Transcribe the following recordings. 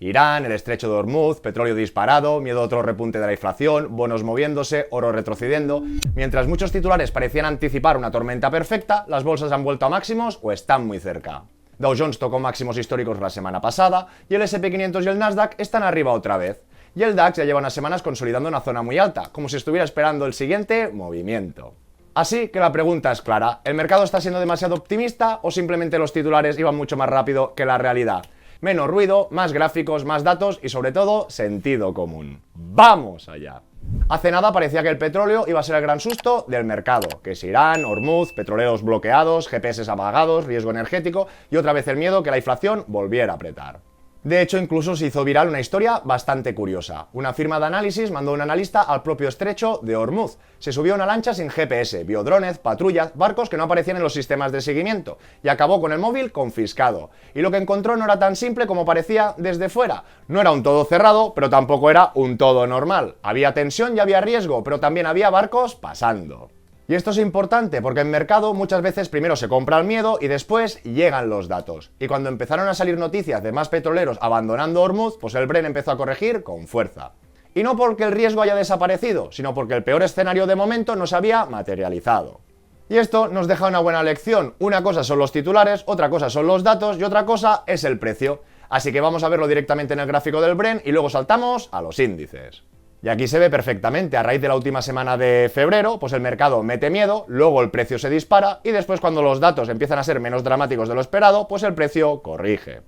Irán, el estrecho de Hormuz, petróleo disparado, miedo a otro repunte de la inflación, bonos moviéndose, oro retrocediendo. Mientras muchos titulares parecían anticipar una tormenta perfecta, las bolsas han vuelto a máximos o están muy cerca. Dow Jones tocó máximos históricos la semana pasada y el S&P 500 y el Nasdaq están arriba otra vez. Y el DAX ya lleva unas semanas consolidando una zona muy alta, como si estuviera esperando el siguiente movimiento. Así que la pregunta es clara, ¿el mercado está siendo demasiado optimista o simplemente los titulares iban mucho más rápido que la realidad? Menos ruido, más gráficos, más datos y sobre todo sentido común. ¡Vamos allá! Hace nada parecía que el petróleo iba a ser el gran susto del mercado, que es Irán, Hormuz, petroleros bloqueados, GPS apagados, riesgo energético y otra vez el miedo que la inflación volviera a apretar. De hecho, incluso se hizo viral una historia bastante curiosa. Una firma de análisis mandó a un analista al propio estrecho de Hormuz. Se subió a una lancha sin GPS, vio drones, patrullas, barcos que no aparecían en los sistemas de seguimiento y acabó con el móvil confiscado. Y lo que encontró no era tan simple como parecía desde fuera. No era un todo cerrado, pero tampoco era un todo normal. Había tensión y había riesgo, pero también había barcos pasando. Y esto es importante porque en mercado muchas veces primero se compra el miedo y después llegan los datos. Y cuando empezaron a salir noticias de más petroleros abandonando Hormuz, pues el Brent empezó a corregir con fuerza. Y no porque el riesgo haya desaparecido, sino porque el peor escenario de momento no se había materializado. Y esto nos deja una buena lección. Una cosa son los titulares, otra cosa son los datos y otra cosa es el precio. Así que vamos a verlo directamente en el gráfico del Brent y luego saltamos a los índices. Y aquí se ve perfectamente, a raíz de la última semana de febrero, pues el mercado mete miedo, luego el precio se dispara y después cuando los datos empiezan a ser menos dramáticos de lo esperado, pues el precio corrige.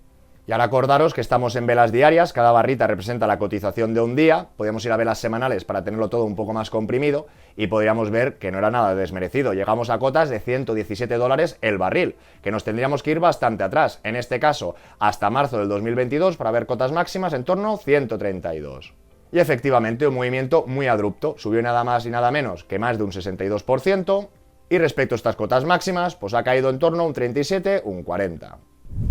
Y ahora acordaros que estamos en velas diarias, cada barrita representa la cotización de un día, podemos ir a velas semanales para tenerlo todo un poco más comprimido y podríamos ver que no era nada desmerecido, llegamos a cotas de $117 el barril, que nos tendríamos que ir bastante atrás, en este caso hasta marzo del 2022 para ver cotas máximas en torno a 132. Y efectivamente un movimiento muy abrupto, subió nada más y nada menos que más de un 62%, y respecto a estas cotas máximas, pues ha caído en torno a un 37, un 40.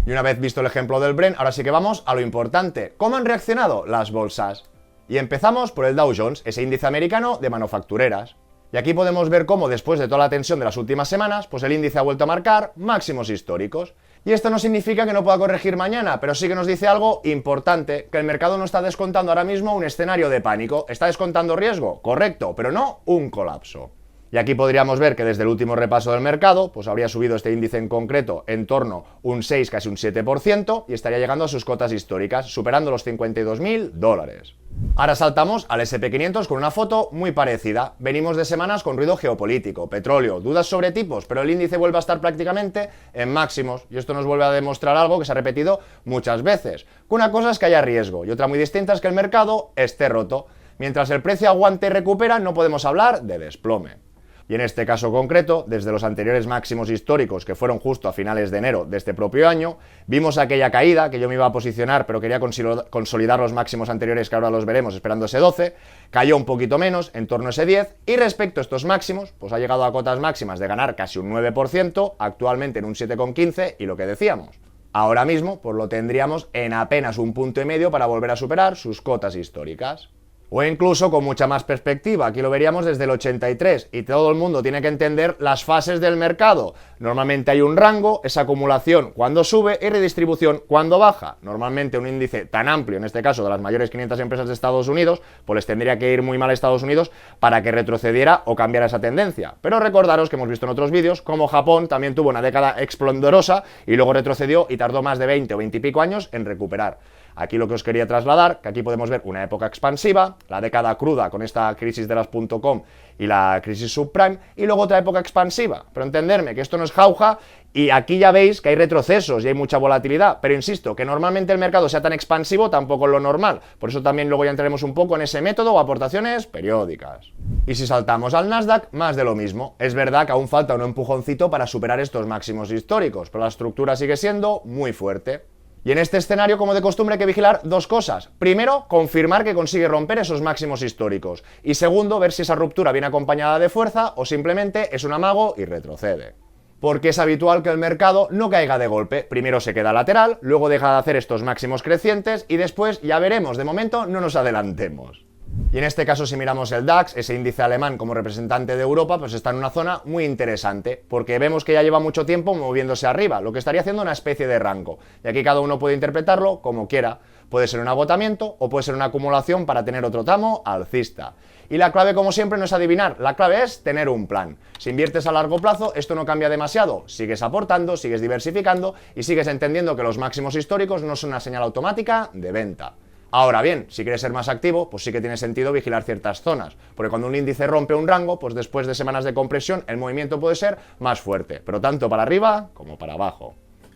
Y una vez visto el ejemplo del Brent, ahora sí que vamos a lo importante, ¿cómo han reaccionado las bolsas? Y empezamos por el Dow Jones, ese índice americano de manufactureras. Y aquí podemos ver cómo después de toda la tensión de las últimas semanas, pues el índice ha vuelto a marcar máximos históricos. Y esto no significa que no pueda corregir mañana, pero sí que nos dice algo importante, que el mercado no está descontando ahora mismo un escenario de pánico. ¿Está descontando riesgo? Correcto, pero no un colapso. Y aquí podríamos ver que desde el último repaso del mercado, pues habría subido este índice en concreto en torno a un 6, casi un 7%, y estaría llegando a sus cotas históricas, superando los $52.000. Ahora saltamos al S&P 500 con una foto muy parecida. Venimos de semanas con ruido geopolítico, petróleo, dudas sobre tipos, pero el índice vuelve a estar prácticamente en máximos. Y esto nos vuelve a demostrar algo que se ha repetido muchas veces. Que una cosa es que haya riesgo y otra muy distinta es que el mercado esté roto. Mientras el precio aguante y recupera, no podemos hablar de desplome. Y en este caso concreto, desde los anteriores máximos históricos, que fueron justo a finales de enero de este propio año, vimos aquella caída, que yo me iba a posicionar, pero quería consolidar los máximos anteriores, que ahora los veremos, esperando ese 12, cayó un poquito menos, en torno a ese 10, y respecto a estos máximos, pues ha llegado a cotas máximas de ganar casi un 9%, actualmente en un 7,15, y lo que decíamos, ahora mismo, pues lo tendríamos en apenas un punto y medio para volver a superar sus cotas históricas. O incluso con mucha más perspectiva, aquí lo veríamos desde el 83 y todo el mundo tiene que entender las fases del mercado. Normalmente hay un rango, esa acumulación cuando sube y redistribución cuando baja. Normalmente un índice tan amplio, en este caso de las mayores 500 empresas de Estados Unidos, pues les tendría que ir muy mal a Estados Unidos para que retrocediera o cambiara esa tendencia. Pero recordaros que hemos visto en otros vídeos cómo Japón también tuvo una década esplendorosa y luego retrocedió y tardó más de 20 o 20 y pico años en recuperar. Aquí lo que os quería trasladar, que aquí podemos ver una época expansiva, la década cruda con esta crisis de las .com y la crisis subprime, y luego otra época expansiva. Pero entenderme que esto no es jauja, y aquí ya veis que hay retrocesos y hay mucha volatilidad, pero insisto, que normalmente el mercado sea tan expansivo tampoco es lo normal. Por eso también luego ya entraremos un poco en ese método o aportaciones periódicas. Y si saltamos al Nasdaq, más de lo mismo. Es verdad que aún falta un empujoncito para superar estos máximos históricos, pero la estructura sigue siendo muy fuerte. Y en este escenario, como de costumbre, hay que vigilar dos cosas. Primero, confirmar que consigue romper esos máximos históricos. Y segundo, ver si esa ruptura viene acompañada de fuerza o simplemente es un amago y retrocede. Porque es habitual que el mercado no caiga de golpe. Primero se queda lateral, luego deja de hacer estos máximos crecientes y después ya veremos. De momento no nos adelantemos. Y en este caso, si miramos el DAX, ese índice alemán como representante de Europa, pues está en una zona muy interesante, porque vemos que ya lleva mucho tiempo moviéndose arriba, lo que estaría haciendo una especie de rango. Y aquí cada uno puede interpretarlo como quiera. Puede ser un agotamiento o puede ser una acumulación para tener otro tramo alcista. Y la clave, como siempre, no es adivinar, la clave es tener un plan. Si inviertes a largo plazo, esto no cambia demasiado. Sigues aportando, sigues diversificando y sigues entendiendo que los máximos históricos no son una señal automática de venta. Ahora bien, si quieres ser más activo, pues sí que tiene sentido vigilar ciertas zonas, porque cuando un índice rompe un rango, pues después de semanas de compresión, el movimiento puede ser más fuerte, pero tanto para arriba como para abajo.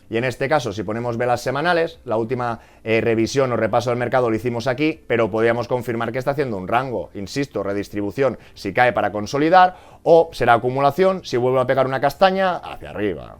Y en este caso, si ponemos velas semanales, la última revisión o repaso del mercado lo hicimos aquí, pero podríamos confirmar que está haciendo un rango. Insisto, redistribución si cae para consolidar, o será acumulación si vuelve a pegar una castaña hacia arriba.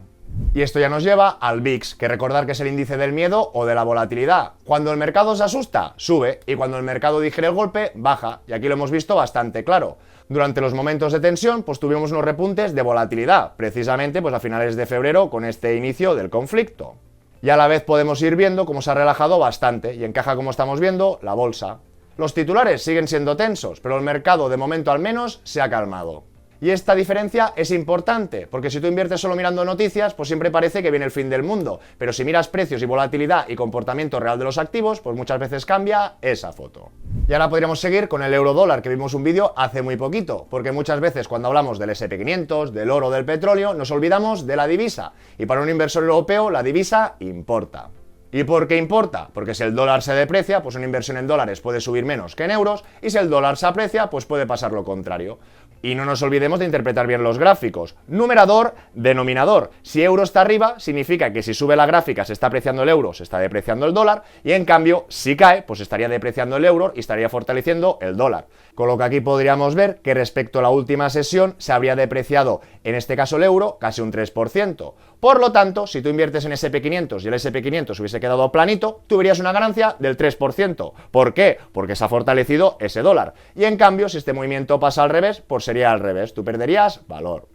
Y esto ya nos lleva al VIX, que recordar que es el índice del miedo o de la volatilidad. Cuando el mercado se asusta, sube, y cuando el mercado digiere el golpe, baja, y aquí lo hemos visto bastante claro. Durante los momentos de tensión, pues tuvimos unos repuntes de volatilidad, precisamente pues a finales de febrero con este inicio del conflicto. Y a la vez podemos ir viendo cómo se ha relajado bastante, y encaja, como estamos viendo, la bolsa. Los titulares siguen siendo tensos, pero el mercado de momento al menos se ha calmado. Y esta diferencia es importante, porque si tú inviertes solo mirando noticias, pues siempre parece que viene el fin del mundo, pero si miras precios y volatilidad y comportamiento real de los activos, pues muchas veces cambia esa foto. Y ahora podríamos seguir con el euro-dólar, que vimos un vídeo hace muy poquito, porque muchas veces cuando hablamos del S&P 500, del oro, del petróleo, nos olvidamos de la divisa, y para un inversor europeo la divisa importa. ¿Y por qué importa? Porque si el dólar se deprecia, pues una inversión en dólares puede subir menos que en euros, y si el dólar se aprecia, pues puede pasar lo contrario. Y no nos olvidemos de interpretar bien los gráficos. Numerador, denominador. Si euro está arriba, significa que si sube la gráfica se está apreciando el euro, se está depreciando el dólar, y en cambio, si cae, pues estaría depreciando el euro y estaría fortaleciendo el dólar. Con lo que aquí podríamos ver que respecto a la última sesión se habría depreciado, en este caso el euro, casi un 3%. Por lo tanto, si tú inviertes en S&P 500 y el S&P 500 hubiese quedado planito, tú verías una ganancia del 3%. ¿Por qué? Porque se ha fortalecido ese dólar. Y en cambio, si este movimiento pasa al revés, pues sería al revés, tú perderías valor.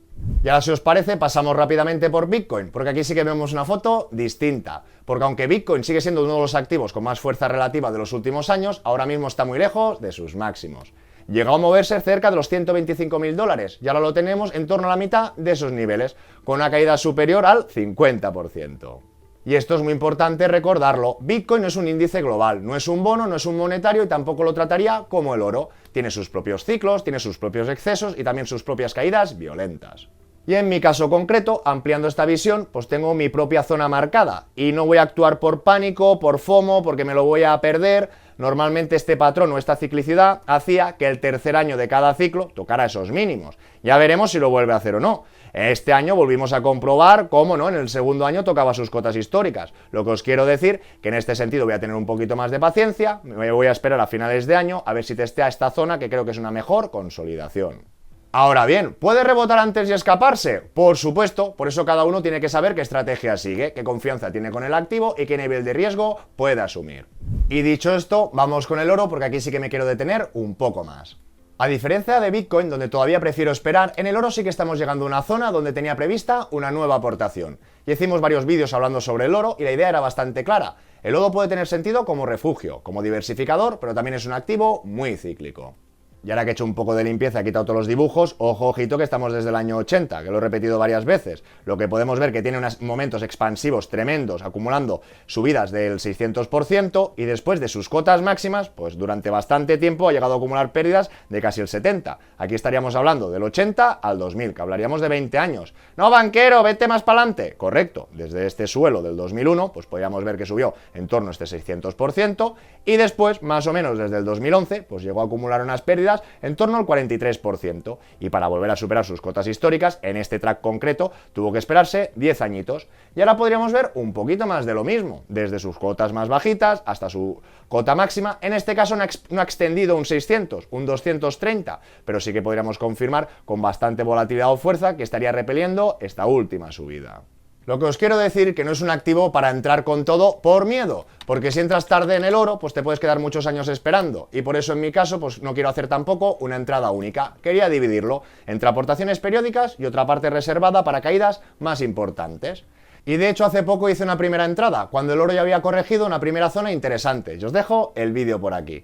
Y ahora, si os parece, pasamos rápidamente por Bitcoin, porque aquí sí que vemos una foto distinta. Porque aunque Bitcoin sigue siendo uno de los activos con más fuerza relativa de los últimos años, ahora mismo está muy lejos de sus máximos. Llegó a moverse cerca de los $125.000 y ahora lo tenemos en torno a la mitad de esos niveles, con una caída superior al 50%. Y esto es muy importante recordarlo, Bitcoin no es un índice global, no es un bono, no es un monetario y tampoco lo trataría como el oro. Tiene sus propios ciclos, tiene sus propios excesos y también sus propias caídas violentas. Y en mi caso concreto, ampliando esta visión, pues tengo mi propia zona marcada y no voy a actuar por pánico, por FOMO, porque me lo voy a perder. Normalmente este patrón o esta ciclicidad hacía que el tercer año de cada ciclo tocara esos mínimos. Ya veremos si lo vuelve a hacer o no. Este año volvimos a comprobar cómo no, en el segundo año tocaba sus cotas históricas. Lo que os quiero decir, que en este sentido voy a tener un poquito más de paciencia, me voy a esperar a finales de año a ver si testea esta zona que creo que es una mejor consolidación. Ahora bien, ¿puede rebotar antes y escaparse? Por supuesto, por eso cada uno tiene que saber qué estrategia sigue, qué confianza tiene con el activo y qué nivel de riesgo puede asumir. Y dicho esto, vamos con el oro porque aquí sí que me quiero detener un poco más. A diferencia de Bitcoin, donde todavía prefiero esperar, en el oro sí que estamos llegando a una zona donde tenía prevista una nueva aportación. Y hicimos varios vídeos hablando sobre el oro y la idea era bastante clara. El oro puede tener sentido como refugio, como diversificador, pero también es un activo muy cíclico. Y ahora que he hecho un poco de limpieza, he quitado todos los dibujos, ojo, ojito, que estamos desde el año 80, que lo he repetido varias veces. Lo que podemos ver que tiene unos momentos expansivos tremendos, acumulando subidas del 600%, y después de sus cotas máximas, pues durante bastante tiempo ha llegado a acumular pérdidas de casi el 70%. Aquí estaríamos hablando del 80 al 2000, que hablaríamos de 20 años. No, banquero, vete más para adelante. Correcto, desde este suelo del 2001, pues podríamos ver que subió en torno a este 600%, y después, más o menos desde el 2011, pues llegó a acumular unas pérdidas en torno al 43%, y para volver a superar sus cotas históricas, en este track concreto, tuvo que esperarse 10 añitos. Y ahora podríamos ver un poquito más de lo mismo, desde sus cotas más bajitas hasta su cota máxima. En este caso no ha extendido un 600, un 230, pero sí que podríamos confirmar con bastante volatilidad o fuerza que estaría repeliendo esta última subida. Lo que os quiero decir que no es un activo para entrar con todo por miedo, porque si entras tarde en el oro, pues te puedes quedar muchos años esperando, y por eso en mi caso, pues no quiero hacer tampoco una entrada única. Quería dividirlo entre aportaciones periódicas y otra parte reservada para caídas más importantes. Y de hecho hace poco hice una primera entrada, cuando el oro ya había corregido una primera zona interesante. Yo os dejo el vídeo por aquí.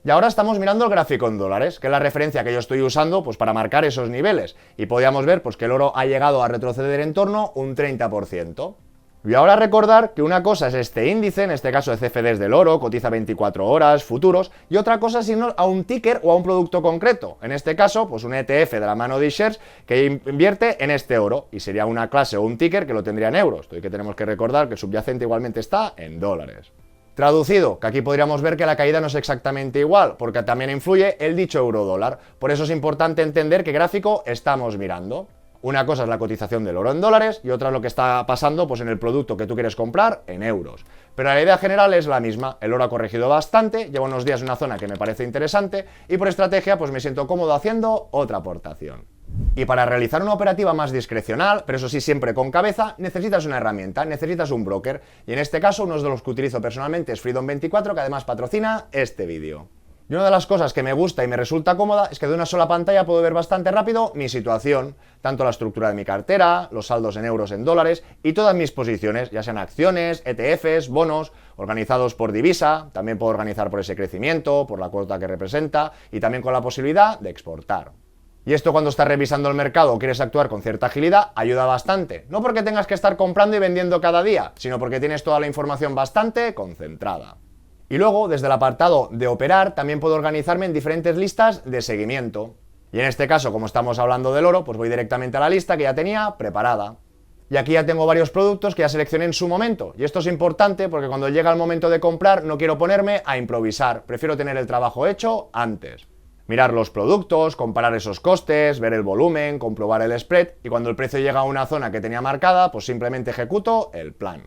Y ahora estamos mirando el gráfico en dólares, que es la referencia que yo estoy usando pues para marcar esos niveles. Y podíamos ver pues que el oro ha llegado a retroceder en torno un 30%. Y ahora recordar que una cosa es este índice, en este caso de CFDs del oro, cotiza 24 horas, futuros, y otra cosa es irnos a un ticker o a un producto concreto. En este caso, pues un ETF de la mano de iShares que invierte en este oro, y sería una clase o un ticker que lo tendría en euros. Esto que tenemos que recordar que el subyacente igualmente está en dólares. Traducido, que aquí podríamos ver que la caída no es exactamente igual, porque también influye el dicho euro-dólar. Por eso es importante entender qué gráfico estamos mirando. Una cosa es la cotización del oro en dólares y otra es lo que está pasando pues, en el producto que tú quieres comprar en euros. Pero la idea general es la misma. El oro ha corregido bastante, lleva unos días en una zona que me parece interesante y por estrategia pues me siento cómodo haciendo otra aportación. Y para realizar una operativa más discrecional, pero eso sí siempre con cabeza, necesitas una herramienta, necesitas un broker. Y en este caso uno de los que utilizo personalmente es Freedom24, que además patrocina este vídeo. Y una de las cosas que me gusta y me resulta cómoda es que de una sola pantalla puedo ver bastante rápido mi situación, tanto la estructura de mi cartera, los saldos en euros, en dólares y todas mis posiciones, ya sean acciones, ETFs, bonos, organizados por divisa, también puedo organizar por ese crecimiento, por la cuota que representa y también con la posibilidad de exportar. Y esto cuando estás revisando el mercado o quieres actuar con cierta agilidad, ayuda bastante. No porque tengas que estar comprando y vendiendo cada día, sino porque tienes toda la información bastante concentrada. Y luego, desde el apartado de operar, también puedo organizarme en diferentes listas de seguimiento. Y en este caso, como estamos hablando del oro, pues voy directamente a la lista que ya tenía preparada. Y aquí ya tengo varios productos que ya seleccioné en su momento. Y esto es importante porque cuando llega el momento de comprar no quiero ponerme a improvisar. Prefiero tener el trabajo hecho antes. Mirar los productos, comparar esos costes, ver el volumen, comprobar el spread. Y cuando el precio llega a una zona que tenía marcada, pues simplemente ejecuto el plan.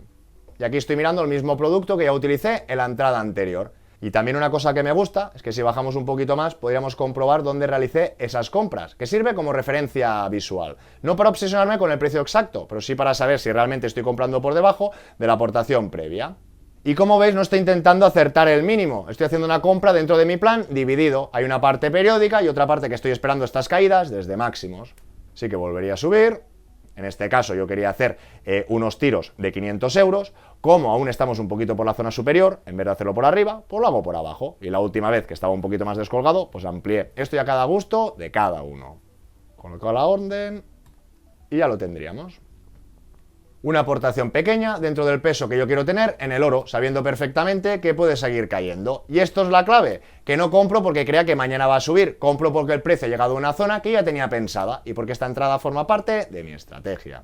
Y aquí estoy mirando el mismo producto que ya utilicé en la entrada anterior. Y también una cosa que me gusta es que si bajamos un poquito más podríamos comprobar dónde realicé esas compras, que sirve como referencia visual. No para obsesionarme con el precio exacto, pero sí para saber si realmente estoy comprando por debajo de la aportación previa. Y como veis no estoy intentando acertar el mínimo, estoy haciendo una compra dentro de mi plan dividido. Hay una parte periódica y otra parte que estoy esperando estas caídas desde máximos. Así que volvería a subir. En este caso yo quería hacer unos tiros de 500 euros, como aún estamos un poquito por la zona superior, en vez de hacerlo por arriba, pues lo hago por abajo. Y la última vez que estaba un poquito más descolgado, pues amplié. Esto ya a cada gusto de cada uno. Coloco la orden y ya lo tendríamos. Una aportación pequeña dentro del peso que yo quiero tener en el oro, sabiendo perfectamente que puede seguir cayendo. Y esto es la clave, que no compro porque crea que mañana va a subir, compro porque el precio ha llegado a una zona que ya tenía pensada y porque esta entrada forma parte de mi estrategia.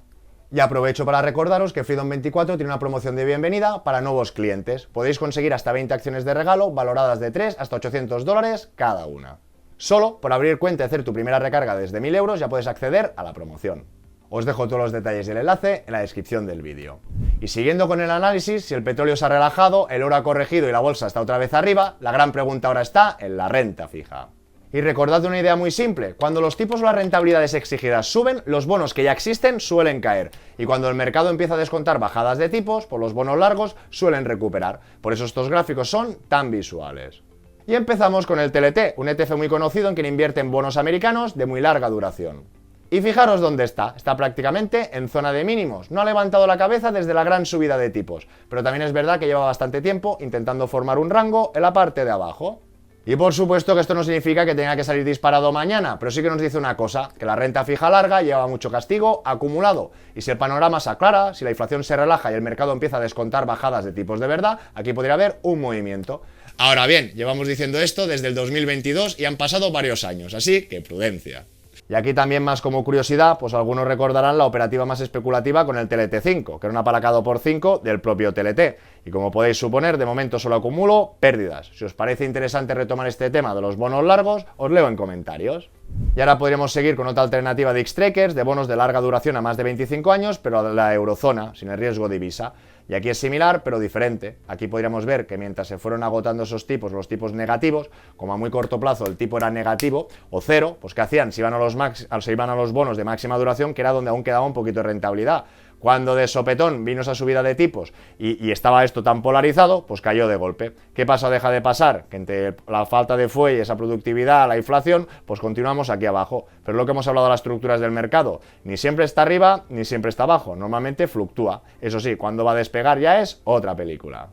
Y aprovecho para recordaros que Freedom24 tiene una promoción de bienvenida para nuevos clientes. Podéis conseguir hasta 20 acciones de regalo valoradas de 3 hasta 800 dólares cada una. Solo por abrir cuenta y hacer tu primera recarga desde 1000 euros ya puedes acceder a la promoción. Os dejo todos los detalles y el enlace en la descripción del vídeo. Y siguiendo con el análisis, si el petróleo se ha relajado, el oro ha corregido y la bolsa está otra vez arriba, la gran pregunta ahora está en la renta fija. Y recordad una idea muy simple, cuando los tipos o las rentabilidades exigidas suben, los bonos que ya existen suelen caer. Y cuando el mercado empieza a descontar bajadas de tipos, pues los bonos largos suelen recuperar. Por eso estos gráficos son tan visuales. Y empezamos con el TLT, un ETF muy conocido en quien invierte en bonos americanos de muy larga duración. Y fijaros dónde está prácticamente en zona de mínimos, no ha levantado la cabeza desde la gran subida de tipos, pero también es verdad que lleva bastante tiempo intentando formar un rango en la parte de abajo. Y por supuesto que esto no significa que tenga que salir disparado mañana, pero sí que nos dice una cosa, que la renta fija larga lleva mucho castigo acumulado, y si el panorama se aclara, si la inflación se relaja y el mercado empieza a descontar bajadas de tipos de verdad, aquí podría haber un movimiento. Ahora bien, llevamos diciendo esto desde el 2022 y han pasado varios años, así que prudencia. Y aquí también más como curiosidad, pues algunos recordarán la operativa más especulativa con el TLT5, que era un apalancado por 5 del propio TLT. Y como podéis suponer, de momento solo acumulo pérdidas. Si os parece interesante retomar este tema de los bonos largos, os leo en comentarios. Y ahora podríamos seguir con otra alternativa de X-Trackers, de bonos de larga duración a más de 25 años, pero de la eurozona, sin el riesgo de divisa. Y aquí es similar, pero diferente. Aquí podríamos ver que mientras se fueron agotando esos tipos, los tipos negativos, como a muy corto plazo el tipo era negativo o cero, pues ¿qué hacían? Se iban a los bonos de máxima duración, que era donde aún quedaba un poquito de rentabilidad. Cuando de sopetón vino esa subida de tipos y estaba esto tan polarizado, pues cayó de golpe. ¿Qué pasa o deja de pasar? Que entre la falta de fuelle, esa productividad, la inflación, pues continuamos aquí abajo. Pero lo que hemos hablado de las estructuras del mercado, ni siempre está arriba, ni siempre está abajo. Normalmente fluctúa. Eso sí, cuando va a despegar ya es otra película.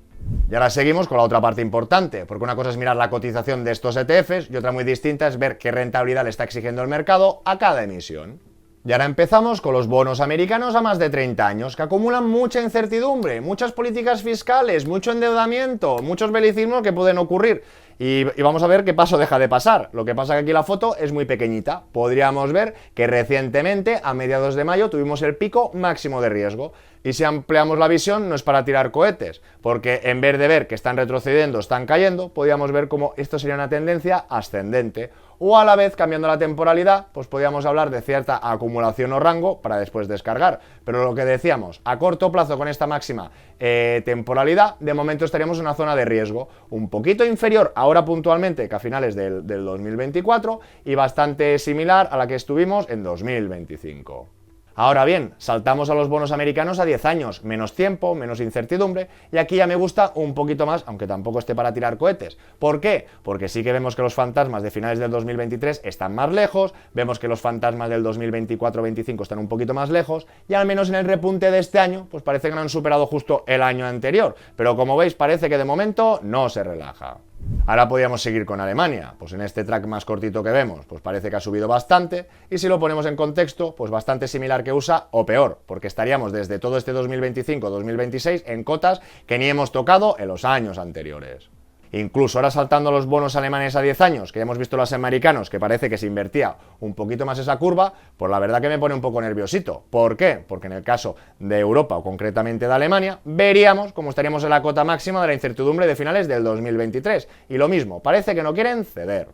Y ahora seguimos con la otra parte importante, porque una cosa es mirar la cotización de estos ETFs y otra muy distinta es ver qué rentabilidad le está exigiendo el mercado a cada emisión. Y ahora empezamos con los bonos americanos a más de 30 años, que acumulan mucha incertidumbre, muchas políticas fiscales, mucho endeudamiento, muchos belicismos que pueden ocurrir. Y vamos a ver qué paso deja de pasar. Lo que pasa que aquí la foto es muy pequeñita. Podríamos ver que recientemente, a mediados de mayo, tuvimos el pico máximo de riesgo. Y si ampliamos la visión, no es para tirar cohetes, porque en vez de ver que están retrocediendo, están cayendo, podríamos ver cómo esto sería una tendencia ascendente. O a la vez, cambiando la temporalidad, pues podríamos hablar de cierta acumulación o rango para después descargar. Pero lo que decíamos, a corto plazo con esta máxima temporalidad, de momento estaríamos en una zona de riesgo un poquito inferior ahora puntualmente que a finales del 2024 y bastante similar a la que estuvimos en 2025. Ahora bien, saltamos a los bonos americanos a 10 años, menos tiempo, menos incertidumbre, y aquí ya me gusta un poquito más, aunque tampoco esté para tirar cohetes. ¿Por qué? Porque sí que vemos que los fantasmas de finales del 2023 están más lejos, vemos que los fantasmas del 2024-25 están un poquito más lejos, y al menos en el repunte de este año, pues parece que no han superado justo el año anterior, pero como veis parece que de momento no se relaja. Ahora podríamos seguir con Alemania, pues en este track más cortito que vemos, pues parece que ha subido bastante, y si lo ponemos en contexto, pues bastante similar que USA o peor, porque estaríamos desde todo este 2025-2026 en cotas que ni hemos tocado en los años anteriores. Incluso ahora saltando los bonos alemanes a 10 años, que ya hemos visto los americanos, que parece que se invertía un poquito más esa curva, pues la verdad que me pone un poco nerviosito. ¿Por qué? Porque en el caso de Europa o concretamente de Alemania, veríamos cómo estaríamos en la cota máxima de la incertidumbre de finales del 2023. Y lo mismo, parece que no quieren ceder.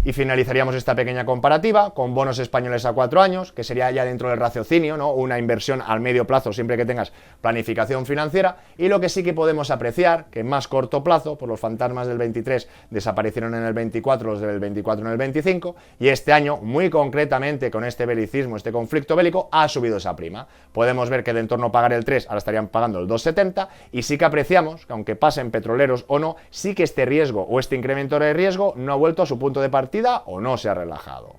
Y finalizaríamos esta pequeña comparativa con bonos españoles a 4 años, que sería ya dentro del raciocinio, ¿no? Una inversión al medio plazo siempre que tengas planificación financiera, y lo que sí que podemos apreciar, que en más corto plazo, pues los fantasmas del 23 desaparecieron en el 24, los del 24 en el 25, y este año, muy concretamente con este belicismo, este conflicto bélico, ha subido esa prima. Podemos ver que de en torno a pagar el 3, ahora estarían pagando el 2,70, y sí que apreciamos que aunque pasen petroleros o no, sí que este riesgo o este incremento de riesgo no ha vuelto a su punto de partida o no se ha relajado.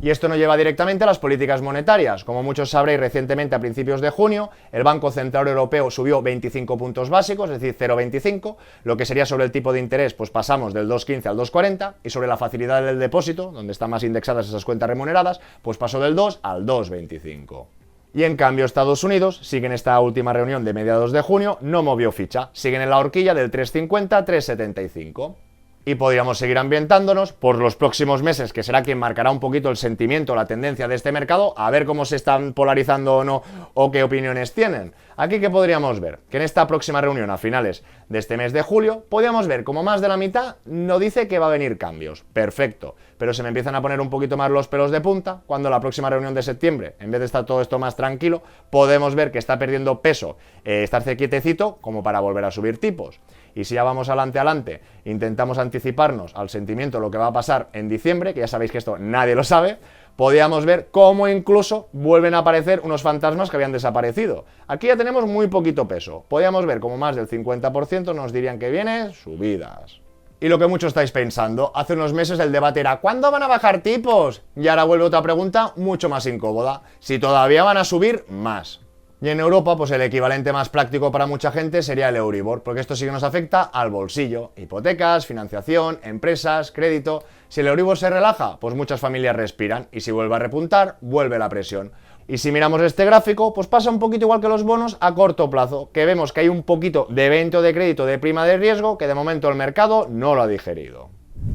Y esto nos lleva directamente a las políticas monetarias. Como muchos sabréis, recientemente a principios de junio, el Banco Central Europeo subió 25 puntos básicos, es decir, 0,25, lo que sería sobre el tipo de interés, pues pasamos del 2,15 al 2,40, y sobre la facilidad del depósito, donde están más indexadas esas cuentas remuneradas, pues pasó del 2 al 2,25. Y en cambio Estados Unidos sigue en esta última reunión de mediados de junio, no movió ficha, siguen en la horquilla del 3,50 a 3,75. Y podríamos seguir ambientándonos por los próximos meses, que será quien marcará un poquito el sentimiento, la tendencia de este mercado, a ver cómo se están polarizando o no, o qué opiniones tienen. Aquí, ¿qué podríamos ver? Que en esta próxima reunión a finales de este mes de julio, podríamos ver como más de la mitad no dice que va a venir cambios. Perfecto. Pero se me empiezan a poner un poquito más los pelos de punta cuando la próxima reunión de septiembre, en vez de estar todo esto más tranquilo, podemos ver que está perdiendo peso, estarse quietecito como para volver a subir tipos. Y si ya vamos adelante, intentamos anticiparnos al sentimiento de lo que va a pasar en diciembre, que ya sabéis que esto nadie lo sabe, podíamos ver cómo incluso vuelven a aparecer unos fantasmas que habían desaparecido. Aquí ya tenemos muy poquito peso. Podíamos ver como más del 50% nos dirían que viene subidas. Y lo que muchos estáis pensando, hace unos meses el debate era ¿cuándo van a bajar tipos? Y ahora vuelve otra pregunta mucho más incómoda, si todavía van a subir más. Y en Europa, pues el equivalente más práctico para mucha gente sería el Euribor, porque esto sí que nos afecta al bolsillo. Hipotecas, financiación, empresas, crédito. Si el Euribor se relaja, pues muchas familias respiran, y si vuelve a repuntar, vuelve la presión. Y si miramos este gráfico, pues pasa un poquito igual que los bonos a corto plazo, que vemos que hay un poquito de evento de crédito de prima de riesgo que de momento el mercado no lo ha digerido.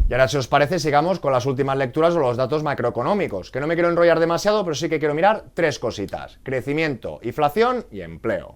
Y ahora, si os parece, sigamos con las últimas lecturas o los datos macroeconómicos, que no me quiero enrollar demasiado, pero sí que quiero mirar tres cositas: crecimiento, inflación y empleo.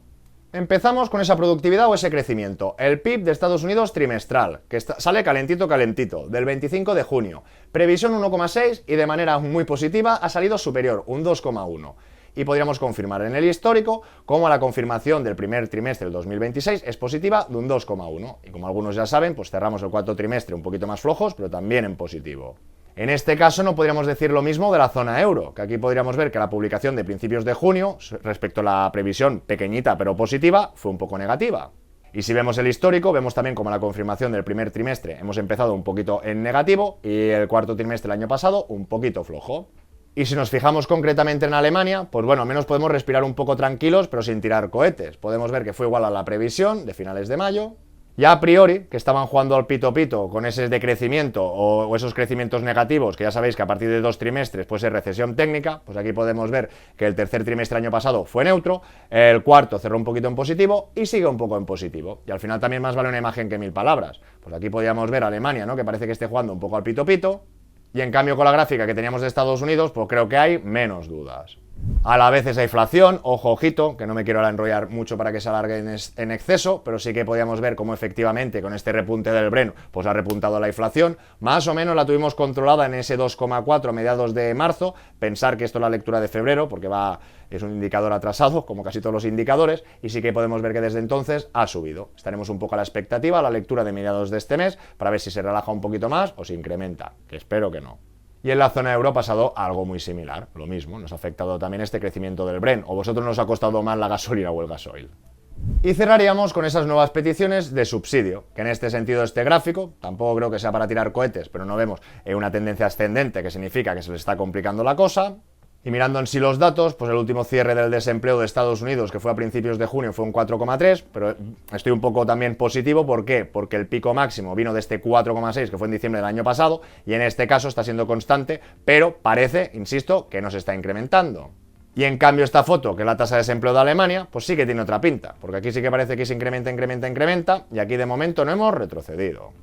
Empezamos con esa productividad o ese crecimiento. El PIB de Estados Unidos trimestral, que sale calentito, del 25 de junio. Previsión 1,6 y de manera muy positiva ha salido superior, un 2,1. Y podríamos confirmar en el histórico cómo la confirmación del primer trimestre del 2026 es positiva de un 2,1. Y como algunos ya saben, pues cerramos el cuarto trimestre un poquito más flojos, pero también en positivo. En este caso no podríamos decir lo mismo de la zona euro, que aquí podríamos ver que la publicación de principios de junio, respecto a la previsión pequeñita pero positiva, fue un poco negativa. Y si vemos el histórico, vemos también como la confirmación del primer trimestre hemos empezado un poquito en negativo y el cuarto trimestre del año pasado un poquito flojo. Y si nos fijamos concretamente en Alemania, pues bueno, al menos podemos respirar un poco tranquilos, pero sin tirar cohetes. Podemos ver que fue igual a la previsión de finales de mayo. Ya a priori, que estaban jugando al pito pito con ese decrecimiento o esos crecimientos negativos, que ya sabéis que a partir de 2 trimestres puede ser recesión técnica, pues aquí podemos ver que el tercer trimestre año pasado fue neutro, el cuarto cerró un poquito en positivo y sigue un poco en positivo. Y al final también más vale una imagen que 1000 palabras. Pues aquí podríamos ver a Alemania, ¿no?, que parece que esté jugando un poco al pito pito, y en cambio con la gráfica que teníamos de Estados Unidos, pues creo que hay menos dudas. A la vez esa inflación, ojo, ojito, que no me quiero enrollar mucho para que se alargue en exceso, pero sí que podíamos ver cómo efectivamente con este repunte del Brent pues ha repuntado la inflación, más o menos la tuvimos controlada en ese 2,4 a mediados de marzo, pensar que esto es la lectura de febrero, porque es un indicador atrasado, como casi todos los indicadores, y sí que podemos ver que desde entonces ha subido. Estaremos un poco a la expectativa, a la lectura de mediados de este mes, para ver si se relaja un poquito más o se incrementa, que espero que no. Y en la zona euro ha pasado algo muy similar, lo mismo, nos ha afectado también este crecimiento del Brent, o vosotros nos ha costado más la gasolina o el gasoil. Y cerraríamos con esas nuevas peticiones de subsidio, que en este sentido este gráfico, tampoco creo que sea para tirar cohetes, pero no vemos una tendencia ascendente, que significa que se le está complicando la cosa. Y mirando en sí los datos, pues el último cierre del desempleo de Estados Unidos, que fue a principios de junio, fue un 4,3, pero estoy un poco también positivo, ¿por qué? Porque el pico máximo vino de este 4,6, que fue en diciembre del año pasado, y en este caso está siendo constante, pero parece, insisto, que no se está incrementando. Y en cambio esta foto, que es la tasa de desempleo de Alemania, pues sí que tiene otra pinta, porque aquí sí que parece que se incrementa, y aquí de momento no hemos retrocedido.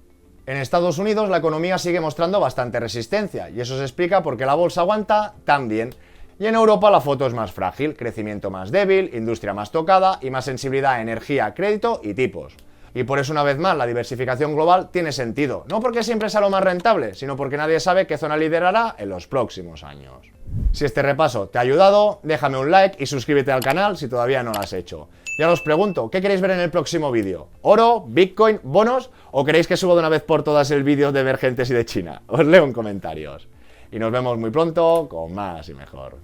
En Estados Unidos la economía sigue mostrando bastante resistencia, y eso se explica porque la bolsa aguanta tan bien. Y en Europa la foto es más frágil, crecimiento más débil, industria más tocada y más sensibilidad a energía, crédito y tipos. Y por eso una vez más la diversificación global tiene sentido, no porque siempre sea lo más rentable, sino porque nadie sabe qué zona liderará en los próximos años. Si este repaso te ha ayudado, déjame un like y suscríbete al canal si todavía no lo has hecho. Ya os pregunto, ¿qué queréis ver en el próximo vídeo? ¿Oro, Bitcoin, bonos? ¿O queréis que suba de una vez por todas el vídeo de emergentes y de China? Os leo en comentarios. Y nos vemos muy pronto con más y mejor.